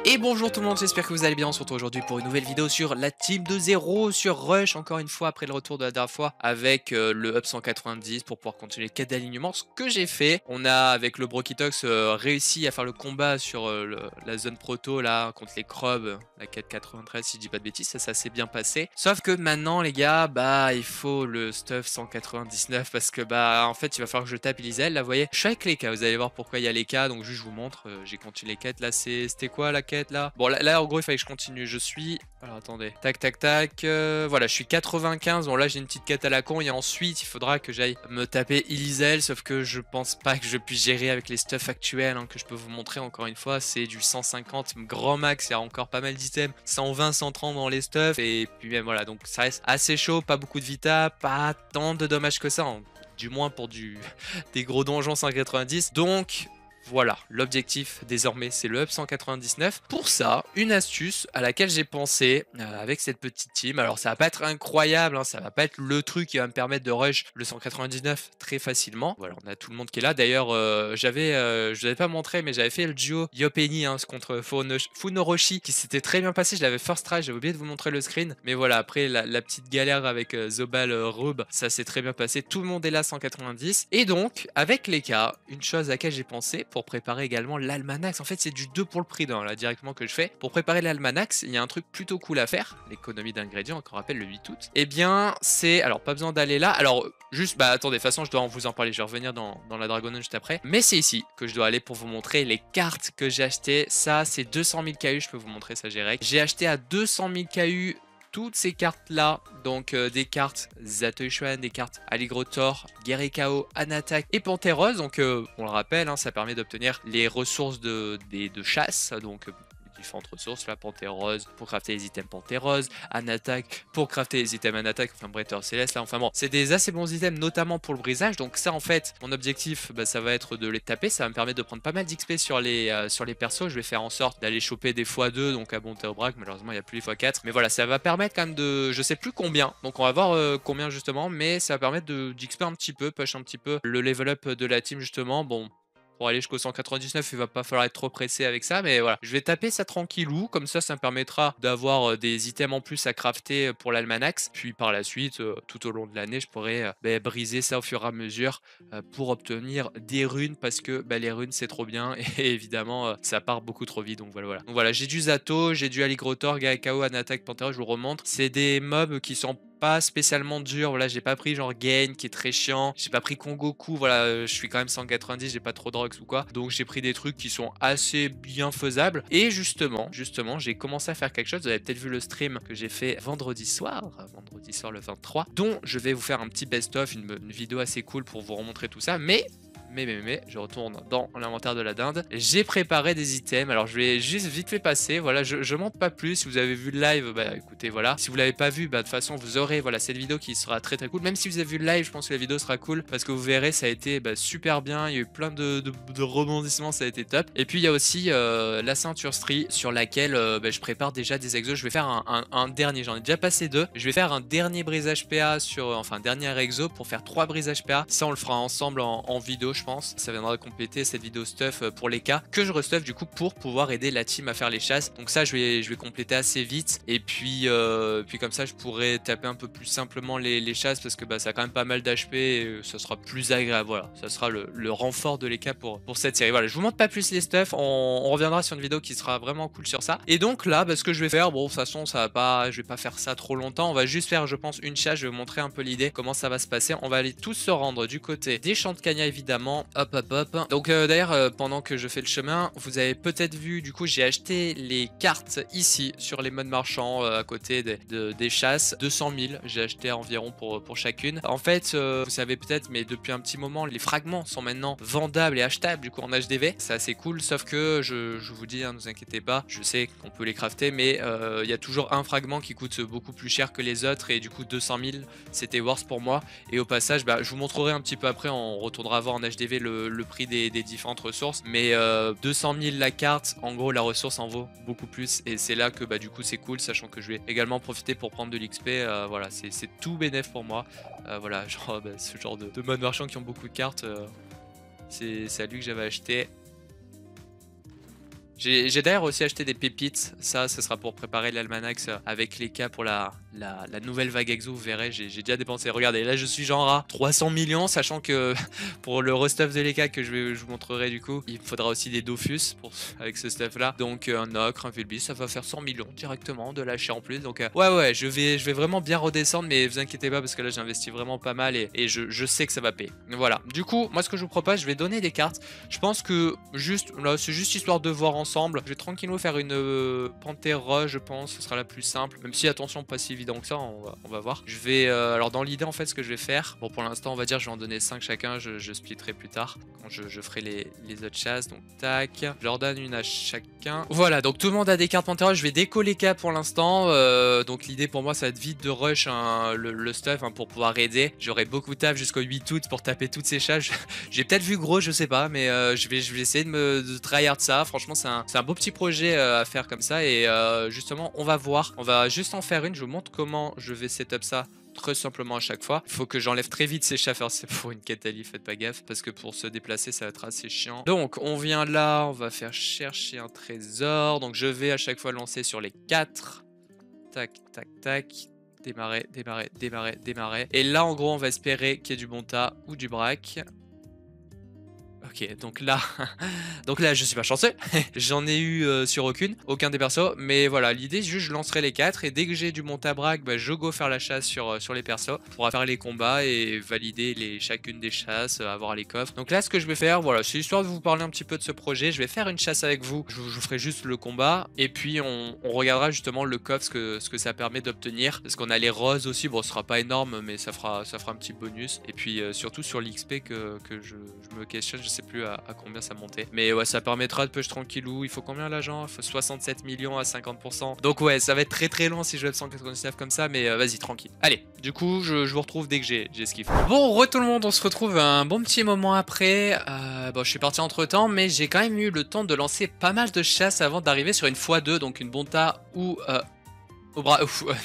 Et bonjour tout le monde, j'espère que vous allez bien. On se retrouve aujourd'hui pour une nouvelle vidéo sur la team de 0 sur Rush, encore une fois après le retour de la dernière fois avec le up 190 pour pouvoir continuer les quêtes d'alignement, ce que j'ai fait. On a avec le Brokitox réussi à faire le combat sur la zone proto là contre les Crobs, la quête 93 si je dis pas de bêtises, ça s'est bien passé. Sauf que maintenant les gars, bah il faut le stuff 199 parce que bah en fait il va falloir que je tape Elisel. Là vous voyez, je suis avec les cas, vous allez voir pourquoi il y a les cas, donc juste je vous montre, j'ai continué les quêtes. Là c'était quoi la quête là? Bon là en gros il fallait que je continue, je suis... Alors attendez, tac tac tac, voilà je suis 95, bon là j'ai une petite quête à la con et ensuite il faudra que j'aille me taper Elisel, sauf que je pense pas que je puisse gérer avec les stuffs actuels hein, que je peux vous montrer encore une fois, c'est du 150 grand max, il y a encore pas mal d'items, 120, 130 dans les stuffs et puis même voilà, donc ça reste assez chaud, pas beaucoup de vita, pas tant de dommages que ça, hein, du moins pour des gros donjons 190, donc... Voilà, l'objectif désormais c'est le up 199. Pour ça, une astuce à laquelle j'ai pensé avec cette petite team. Alors ça va pas être incroyable, hein, ça va pas être le truc qui va me permettre de rush le 199 très facilement. Voilà, on a tout le monde qui est là. D'ailleurs, je vous avais pas montré, mais j'avais fait le duo Yopeni hein, contre Funoroshi qui s'était très bien passé. Je l'avais first try, j'avais oublié de vous montrer le screen. Mais voilà, après la petite galère avec Zobal Rub, ça s'est très bien passé. Tout le monde est là 190. Et donc, avec les cas, une chose à laquelle j'ai pensé pour préparer également l'almanax. En fait, c'est du 2 pour le prix d'un là directement que je fais. Pour préparer l'almanax, il y a un truc plutôt cool à faire, l'économie d'ingrédients, encore rappelle le 8 août. Eh bien, c'est alors pas besoin d'aller là. Alors juste bah attendez, de toute façon, je dois vous en parler, je vais revenir dans la Dragon juste après. Mais c'est ici que je dois aller pour vous montrer les cartes que j'ai achetées. Ça, c'est 200 000 KU, je peux vous montrer ça direct. J'ai acheté à 200 000 KU toutes ces cartes là, donc des cartes Zatoichi Shuan, des cartes Aligrotor, Guerricao, Anatak et Panthéros. Donc on le rappelle, hein, ça permet d'obtenir les ressources de chasse, donc différentes ressources, la Panthéros pour crafter les items Panthéros, Anatak pour crafter les items Anatak, enfin Bretteur Céleste, là enfin bon, c'est des assez bons items notamment pour le brisage, donc ça en fait, mon objectif, bah, ça va être de les taper, ça va me permettre de prendre pas mal d'XP sur les persos, je vais faire en sorte d'aller choper des x2, donc à monter au braque, malheureusement il n'y a plus les x4, mais voilà, ça va permettre quand même de, je sais plus combien, donc on va voir combien justement, mais ça va permettre d'XP un petit peu, push un petit peu le level up de la team justement, bon... Pour aller jusqu'au 199, il va pas falloir être trop pressé avec ça, mais voilà. Je vais taper ça tranquillou, comme ça me permettra d'avoir des items en plus à crafter pour l'almanax. Puis par la suite, tout au long de l'année, je pourrai briser ça au fur et à mesure pour obtenir des runes, parce que les runes c'est trop bien, et évidemment ça part beaucoup trop vite, donc voilà. Donc voilà, j'ai du Zato, j'ai du Aligrotor, Gaekao, Anatak, Pantera, je vous remontre. C'est des mobs qui sont pas spécialement dur, voilà, j'ai pas pris genre Gain qui est très chiant, j'ai pas pris Kongoku, voilà, je suis quand même 190, j'ai pas trop de drugs ou quoi, donc j'ai pris des trucs qui sont assez bien faisables, et justement, j'ai commencé à faire quelque chose, vous avez peut-être vu le stream que j'ai fait vendredi soir le 23, dont je vais vous faire un petit best-of, une vidéo assez cool pour vous remontrer tout ça, mais je retourne dans l'inventaire de la dinde. J'ai préparé des items. Alors, je vais juste vite fait passer. Voilà, je monte pas plus. Si vous avez vu le live, bah écoutez, voilà. Si vous l'avez pas vu, bah de toute façon, vous aurez voilà cette vidéo qui sera très cool. Même si vous avez vu le live, je pense que la vidéo sera cool parce que vous verrez, ça a été super bien. Il y a eu plein de rebondissements, ça a été top. Et puis, il y a aussi la ceinture Stri sur laquelle je prépare déjà des exos. Je vais faire un dernier. J'en ai déjà passé 2. Je vais faire un dernier brisage PA sur, enfin, un dernier exo pour faire 3 brisages PA. Ça, on le fera ensemble en vidéo, je pense. Ça viendra compléter cette vidéo stuff pour les cas que je restuff du coup pour pouvoir aider la team à faire les chasses. Donc ça je vais compléter assez vite, et puis comme ça je pourrais taper un peu plus simplement les chasses parce que ça a quand même pas mal d'HP et ça sera plus agréable. Voilà, ça sera le renfort de les cas pour cette série. Voilà, je vous montre pas plus les stuff, on reviendra sur une vidéo qui sera vraiment cool sur ça. Et donc là ce que je vais faire, bon de toute façon ça va pas, je vais pas faire ça trop longtemps, on va juste faire je pense une chasse, je vais vous montrer un peu l'idée, comment ça va se passer. On va aller tous se rendre du côté des champs de Kanya évidemment. Hop. Donc d'ailleurs, pendant que je fais le chemin, vous avez peut-être vu, du coup, j'ai acheté les cartes ici sur les modes marchands à côté des chasses. 200 000, j'ai acheté environ pour chacune. En fait, vous savez peut-être, mais depuis un petit moment, les fragments sont maintenant vendables et achetables du coup en HDV. C'est assez cool, sauf que je vous dis, hein, ne vous inquiétez pas, je sais qu'on peut les crafter, mais il y a toujours un fragment qui coûte beaucoup plus cher que les autres, et du coup 200 000, c'était worth pour moi. Et au passage, je vous montrerai un petit peu après, on retournera voir en HDV le prix des différentes ressources, mais 200 000 la carte, en gros la ressource en vaut beaucoup plus, et c'est là que du coup c'est cool, sachant que je vais également profiter pour prendre de l'XP. Voilà, c'est tout bénéf pour moi. Voilà, genre ce genre de mode marchand qui ont beaucoup de cartes, c'est à lui que j'avais acheté. J'ai d'ailleurs aussi acheté des pépites. Ça, ce sera pour préparer l'almanax avec les cas pour la nouvelle vague exo. Vous verrez, j'ai déjà dépensé. Regardez, là, je suis genre à 300 millions, sachant que pour le restuff de l'EK que je vous montrerai du coup, il me faudra aussi des Dofus avec ce stuff là. Donc un Ocre, un Vilbis, ça va faire 100 millions directement de lâcher en plus. Donc ouais, je vais vraiment bien redescendre, mais vous inquiétez pas parce que là j'ai investi vraiment pas mal et je sais que ça va payer. Voilà. Du coup, moi ce que je vous propose, je vais donner des cartes. Je pense que juste là, c'est juste histoire de voir ensemble. Je vais tranquillement faire une Pantera, je pense, ce sera la plus simple. Même si attention, pas si évident que ça, on va voir. Je vais alors dans l'idée en fait ce que je vais faire. Bon pour l'instant on va dire je vais en donner 5 chacun, je splitterai plus tard quand je ferai les autres chasses. Donc tac, je leur donne une à chacun. Voilà, donc tout le monde a des cartes Pantera. Je vais décoller K pour l'instant. Donc l'idée pour moi ça va être vite de rush le stuff pour pouvoir aider. J'aurai beaucoup de taf jusqu'au 8 août pour taper toutes ces chasses. J'ai peut-être vu gros, je sais pas, mais je vais essayer de tryhard ça. Franchement c'est un beau petit projet à faire comme ça et justement on va voir. On va juste en faire une. Je vous montre comment je vais setup ça très simplement à chaque fois. Il faut que j'enlève très vite ces chaffeurs, c'est pour une Catalie, faites pas gaffe, parce que pour se déplacer, ça va être assez chiant. Donc, on vient là, on va faire chercher un trésor. Donc, je vais à chaque fois lancer sur les 4. Tac, tac, tac. Démarrer, démarrer, démarrer, démarrer. Et là, en gros, on va espérer qu'il y ait du Bonta ou du Braque. Ok, donc là, je suis pas chanceux. J'en ai eu sur aucun des persos. Mais voilà, l'idée, c'est juste je lancerai les 4 et dès que j'ai du montabrac, bah, je go faire la chasse sur les persos pour faire les combats et valider chacune des chasses, avoir les coffres. Donc là, ce que je vais faire, voilà, c'est histoire de vous parler un petit peu de ce projet. Je vais faire une chasse avec vous. Je vous ferai juste le combat et puis on regardera justement le coffre, ce que ça permet d'obtenir. Parce qu'on a les roses aussi. Bon, ce sera pas énorme, mais ça fera un petit bonus. Et puis surtout sur l'XP que je me questionne, je sais plus à combien ça montait. Mais ouais, ça permettra de push tranquillou. Il faut combien l'agent? Il faut 67 millions à 50%. Donc ouais, ça va être très très long si je web 199 comme ça, mais vas-y, tranquille. Allez, du coup, je vous retrouve dès que j'ai ce qu'il faut. Bon, tout le monde, on se retrouve un bon petit moment après. Bon, je suis parti entre temps, mais j'ai quand même eu le temps de lancer pas mal de chasses avant d'arriver sur une x2, donc une Bonta ou au bras.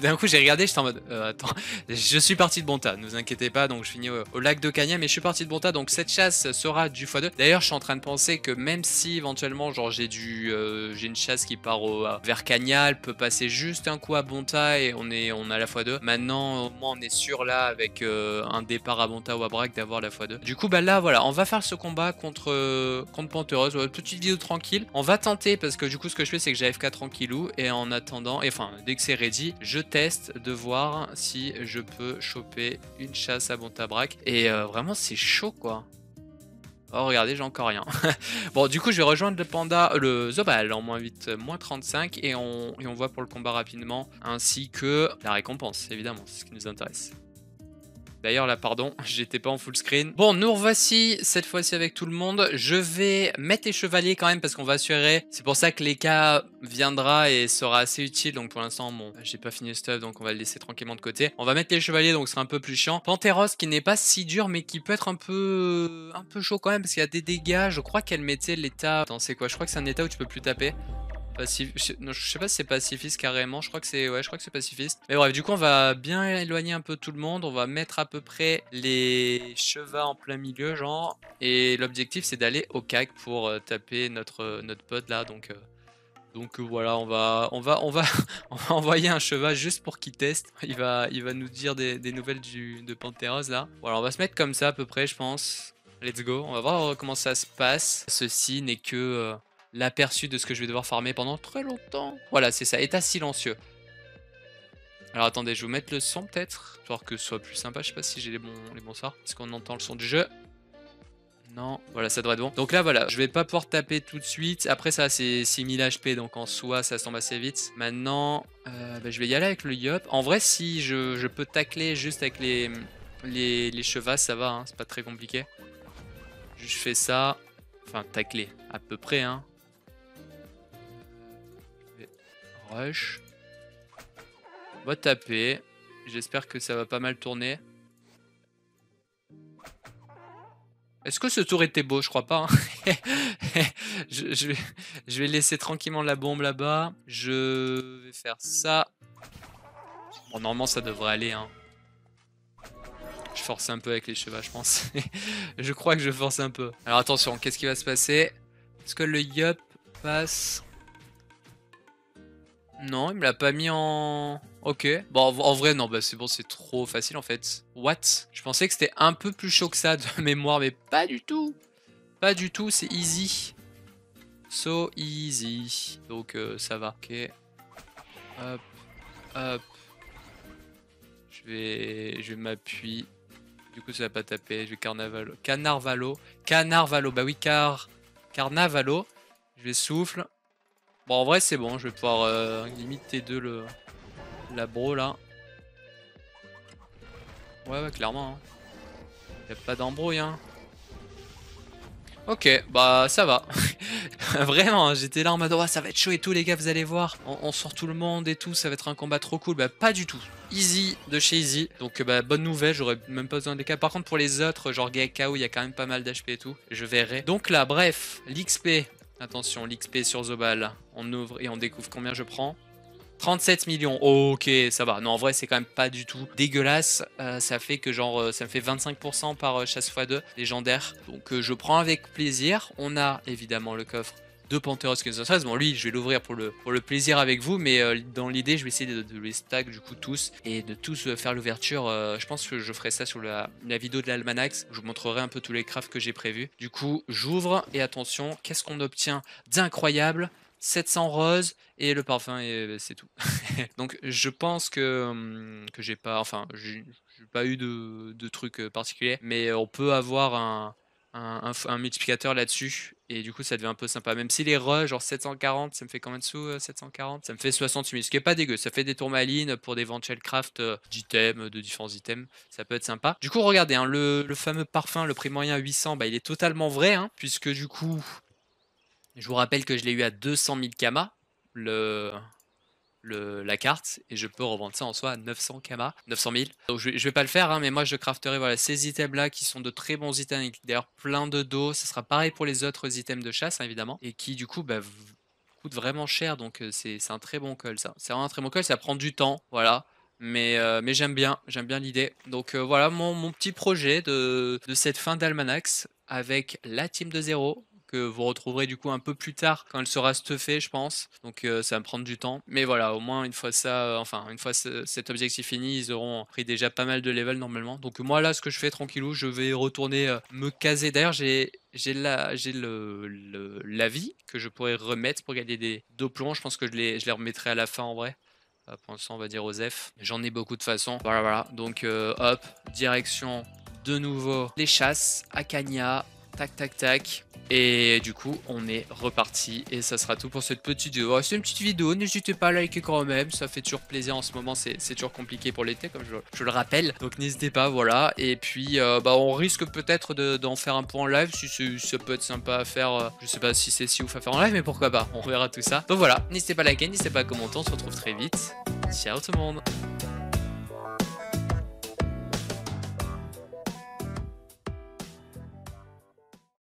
D'un coup j'ai regardé, j'étais en mode attends, je suis parti de Bonta, ne vous inquiétez pas, donc je finis au lac de Cagna, mais je suis parti de Bonta, donc cette chasse sera du x2. D'ailleurs je suis en train de penser que même si éventuellement genre j'ai une chasse qui part vers Cagna, elle peut passer juste un coup à Bonta et on a la x2. Maintenant au moins on est sûr là avec un départ à Bonta ou à Braque d'avoir la x2. Du coup bah là voilà, on va faire ce combat contre Pantheros, petite vidéo tranquille. On va tenter parce que du coup ce que je fais c'est que j'ai AFK tranquillou et en attendant, et enfin dès que c'est ready, je teste de voir si je peux choper une chasse à Bontabrac. Et vraiment, c'est chaud quoi. Oh, regardez, j'ai encore rien. Bon, du coup, je vais rejoindre le panda, le Zobal en moins 8, moins 35. Et on voit pour le combat rapidement. Ainsi que la récompense, évidemment, c'est ce qui nous intéresse. D'ailleurs là pardon, j'étais pas en full screen. Bon, nous revoici cette fois-ci avec tout le monde. Je vais mettre les chevaliers quand même parce qu'on va assurer. C'est pour ça que l'EK viendra et sera assez utile. Donc pour l'instant, bon, j'ai pas fini le stuff donc on va le laisser tranquillement de côté. On va mettre les chevaliers donc ce sera un peu plus chiant. Pantheros qui n'est pas si dur mais qui peut être un peu chaud quand même parce qu'il y a des dégâts. Je crois qu'elle mettait l'état. Attends, c'est quoi? Je crois que c'est un état où tu peux plus taper. Non, je sais pas si c'est pacifiste carrément, je crois que c'est pacifiste. Mais bref, du coup on va bien éloigner un peu tout le monde, on va mettre à peu près les chevaux en plein milieu genre. Et l'objectif c'est d'aller au CAC pour taper notre pote là, donc voilà, on va on va envoyer un cheval juste pour qu'il teste. Il va nous dire des nouvelles de Pantheros là. Voilà, on va se mettre comme ça à peu près je pense. Let's go, on va voir comment ça se passe. Ceci n'est que l'aperçu de ce que je vais devoir farmer pendant très longtemps. Voilà, c'est ça, état silencieux. Alors attendez, je vais vous mettre le son peut-être, histoire que ce soit plus sympa. Je sais pas si j'ai les bons sorts. Est-ce qu'on entend le son du jeu? Non, voilà, ça devrait être bon. Donc là, voilà, je vais pas pouvoir taper tout de suite. Après ça, c'est 6000 HP, donc en soi, ça tombe assez vite. Maintenant, bah, je vais y aller avec le Yop. En vrai, si je peux tacler juste avec les chevaux, ça va, hein, c'est pas très compliqué. Je fais ça. Enfin, tacler, à peu près, hein. Rush. On va taper. J'espère que ça va pas mal tourner. Est-ce que ce tour était beau? Je crois pas. Hein. je vais laisser tranquillement la bombe là-bas. Je vais faire ça. Bon, normalement, ça devrait aller. Hein. Je force un peu avec les chevaux, je pense. Je crois que je force un peu. Alors attention, qu'est-ce qui va se passer? Est-ce que le Yup passe? Non, il me l'a pas mis en... Ok. Bon, en vrai, non, bah c'est bon, c'est trop facile en fait. What? Je pensais que c'était un peu plus chaud que ça de mémoire, mais pas du tout. Pas du tout, c'est easy. So easy. Donc ça va. Ok. Hop, hop. Je vais m'appuyer. Du coup, ça va pas taper. Je vais Carnavalo. Canarvalo. Canarvalo. Bah oui, Carnavalo. Je vais souffle. Bon, en vrai, c'est bon. Je vais pouvoir limite T2 la bro là. Ouais, clairement. Hein. Y a pas d'embrouille, hein. Ok, bah ça va. Vraiment, hein, j'étais là en mode oh, ça va être chaud et tout les gars, vous allez voir. On sort tout le monde et tout, ça va être un combat trop cool. Bah pas du tout. Easy de chez Easy. Donc bah bonne nouvelle, j'aurais même pas besoin des cas. Par contre pour les autres, genre Gekao, il y a quand même pas mal d'HP et tout. Je verrai. Donc là, bref, l'XP. Attention, l'XP sur Zobal. On ouvre et on découvre combien je prends. 37 millions, ok, ça va. Non, en vrai, c'est quand même pas du tout dégueulasse. Ça fait que genre, ça me fait 25% par chasse x2 légendaire. Donc je prends avec plaisir. On a évidemment le coffre de Pantheros 1513. Bon, lui, je vais l'ouvrir pour le plaisir avec vous, mais dans l'idée, je vais essayer de les stack du coup tous et de tous faire l'ouverture. Je pense que je ferai ça sur la vidéo de l'Almanax. Je vous montrerai un peu tous les crafts que j'ai prévus. Du coup, j'ouvre et attention, qu'est-ce qu'on obtient d'incroyable? 700 roses et le parfum et c'est tout. Donc je pense que j'ai pas, enfin j'ai pas eu de truc particulier, mais on peut avoir un multiplicateur là-dessus et du coup ça devient un peu sympa. Même si les rush genre 740, ça me fait combien de sous 740? Ça me fait 60 000, ce qui est pas dégueu. Ça fait des tourmalines pour d'éventuels crafts d'items, de différents items. Ça peut être sympa. Du coup regardez, hein, le fameux parfum, le prix moyen 800, bah il est totalement vrai, hein, puisque du coup je vous rappelle que je l'ai eu à 200 000 kamas, la carte, et je peux revendre ça en soi à 900 kamas, 900 000. Donc je vais pas le faire, hein, mais moi je crafterai voilà, ces items-là qui sont de très bons items, avec d'ailleurs plein de dos. Ce sera pareil pour les autres items de chasse, hein, évidemment, et qui du coup bah, coûtent vraiment cher, donc c'est un très bon call ça. C'est vraiment un très bon call, ça prend du temps, voilà. Mais j'aime bien l'idée. Donc voilà mon petit projet de cette fin d'Almanax avec la team de 0 que vous retrouverez du coup un peu plus tard quand elle sera stuffée je pense. Donc ça va me prendre du temps. Mais voilà, au moins une fois ça, enfin une fois cet objectif fini, ils auront pris déjà pas mal de level normalement. Donc moi là ce que je fais tranquillou, je vais retourner me caser. D'ailleurs j'ai la vie que je pourrais remettre pour gagner des plombs. Je pense que je les remettrai à la fin en vrai. Pour l'instant on va dire aux F. J'en ai beaucoup de façon. Voilà. Donc hop, direction de nouveau les chasses à Kanya. Tac. Et du coup, on est reparti. Et ça sera tout pour cette petite vidéo. C'est une petite vidéo, n'hésitez pas à liker quand même. Ça fait toujours plaisir en ce moment. C'est toujours compliqué pour l'été, comme je le rappelle. Donc n'hésitez pas, voilà. Et puis, on risque peut-être d'en faire un point en live. Si ça peut être sympa à faire. Je sais pas si c'est si ouf à faire en live, mais pourquoi pas. On verra tout ça. Donc voilà, n'hésitez pas à liker, n'hésitez pas à commenter. On se retrouve très vite. Ciao tout le monde.